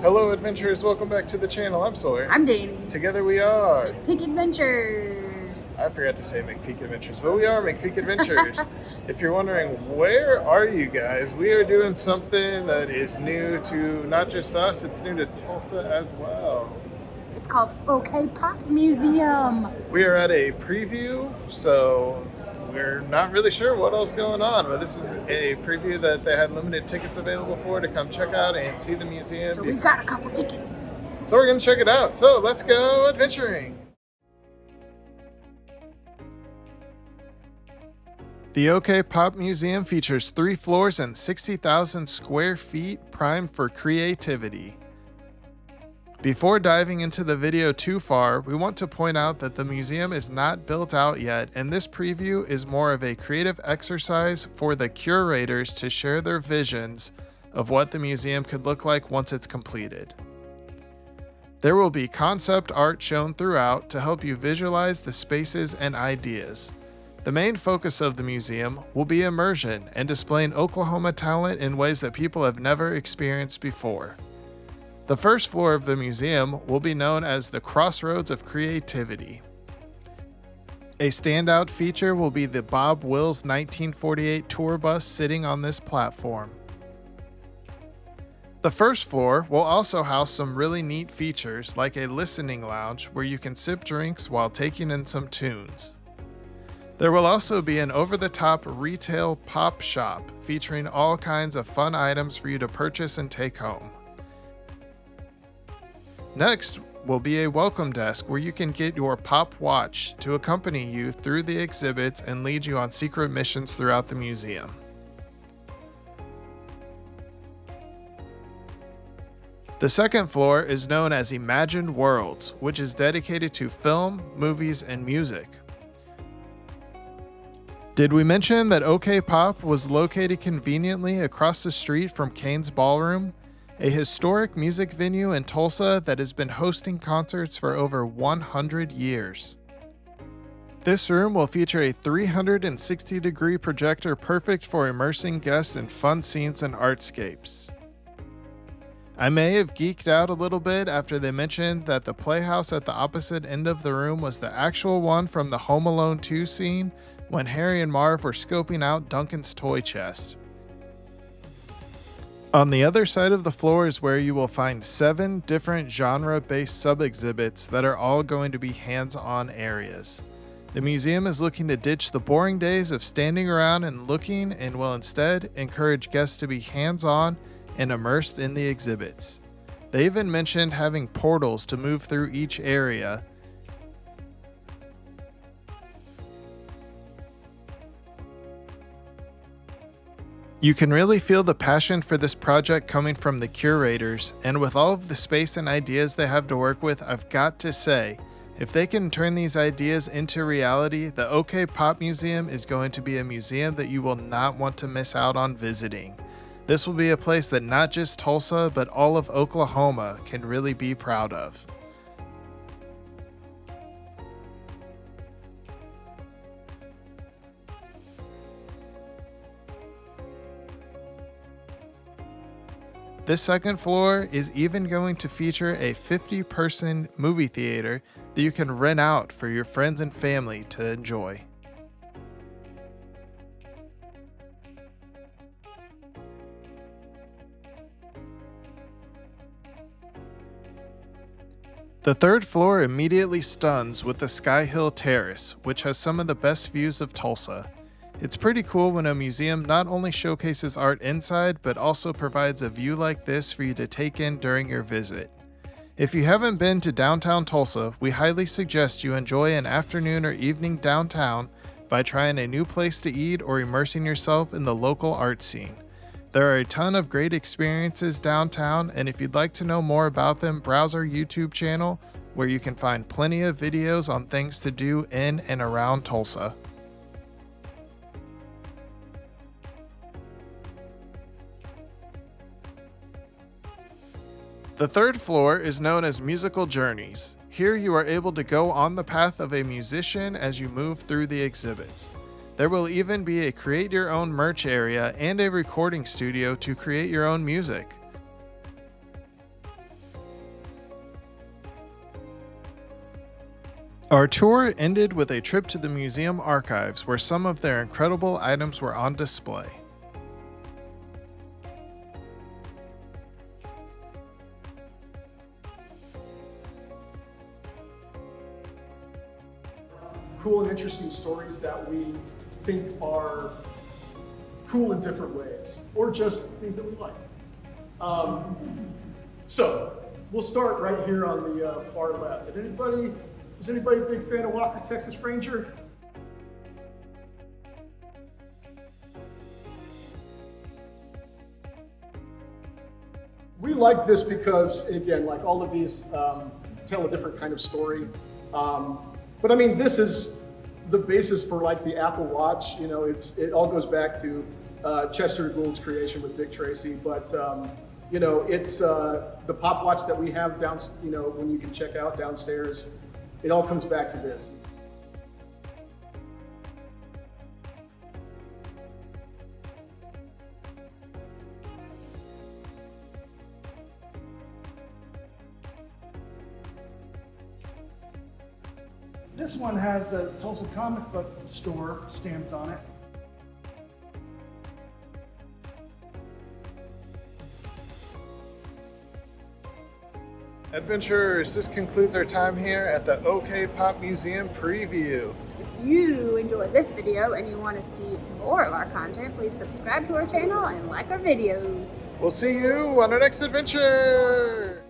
Hello adventurers, welcome back to the channel. I'm Sawyer. I'm Danny. Together we are McPeek Adventures. I forgot to say McPeek Adventures, but we are McPeek Adventures. If you're wondering, where are you guys? We are doing something that is new to not just us, it's new to Tulsa as well. It's called OKPOP Museum. We are at a preview, so we're not really sure what else is going on, but this is a preview that they had limited tickets available for to come check out and see the museum. So we've got a couple tickets. So we're going to check it out. So let's go adventuring. The OKPOP Museum features 3 floors and 60,000 square feet, primed for creativity. Before diving into the video too far, we want to point out that the museum is not built out yet, and this preview is more of a creative exercise for the curators to share their visions of what the museum could look like once it's completed. There will be concept art shown throughout to help you visualize the spaces and ideas. The main focus of the museum will be immersion and displaying Oklahoma talent in ways that people have never experienced before. The first floor of the museum will be known as the Crossroads of Creativity. A standout feature will be the Bob Wills 1948 tour bus sitting on this platform. The first floor will also house some really neat features like a listening lounge where you can sip drinks while taking in some tunes. There will also be an over-the-top retail pop shop featuring all kinds of fun items for you to purchase and take home. Next will be a welcome desk where you can get your pop watch to accompany you through the exhibits and lead you on secret missions throughout the museum. The second floor is known as Imagined Worlds, which is dedicated to film, movies, and music. Did we mention that OKPOP was located conveniently across the street from Kane's Ballroom, a historic music venue in Tulsa that has been hosting concerts for over 100 years. This room will feature a 360-degree projector perfect for immersing guests in fun scenes and artscapes. I may have geeked out a little bit after they mentioned that the playhouse at the opposite end of the room was the actual one from the Home Alone 2 scene when Harry and Marv were scoping out Duncan's toy chest. On the other side of the floor is where you will find 7 different genre-based sub-exhibits that are all going to be hands-on areas. The museum is looking to ditch the boring days of standing around and looking and will instead encourage guests to be hands-on and immersed in the exhibits. They even mentioned having portals to move through each area. You can really feel the passion for this project coming from the curators, and with all of the space and ideas they have to work with, I've got to say, if they can turn these ideas into reality, the OKPOP Museum is going to be a museum that you will not want to miss out on visiting. This will be a place that not just Tulsa, but all of Oklahoma can really be proud of. This second floor is even going to feature a 50-person movie theater that you can rent out for your friends and family to enjoy. The third floor immediately stuns with the Sky Hill Terrace, which has some of the best views of Tulsa. It's pretty cool when a museum not only showcases art inside, but also provides a view like this for you to take in during your visit. If you haven't been to downtown Tulsa, we highly suggest you enjoy an afternoon or evening downtown by trying a new place to eat or immersing yourself in the local art scene. There are a ton of great experiences downtown, and if you'd like to know more about them, browse our YouTube channel where you can find plenty of videos on things to do in and around Tulsa. The third floor is known as Musical Journeys. Here you are able to go on the path of a musician as you move through the exhibits. There will even be a create your own merch area and a recording studio to create your own music. Our tour ended with a trip to the museum archives where some of their incredible items were on display. Cool and interesting stories that we think are cool in different ways, or just things that we like. So we'll start right here on the far left. Is anybody a big fan of Walker, Texas Ranger? We like this because, again, like all of these tell a different kind of story. But I mean, this is the basis for like the Apple Watch. You know, it all goes back to Chester Gould's creation with Dick Tracy. But you know, it's the Pop Watch that we have down. You know, when you can check out downstairs, it all comes back to this. This one has the Tulsa comic book store stamped on it. Adventurers, this concludes our time here at the OKPOP Museum preview. If you enjoyed this video and you want to see more of our content, please subscribe to our channel and like our videos. We'll see you on our next adventure!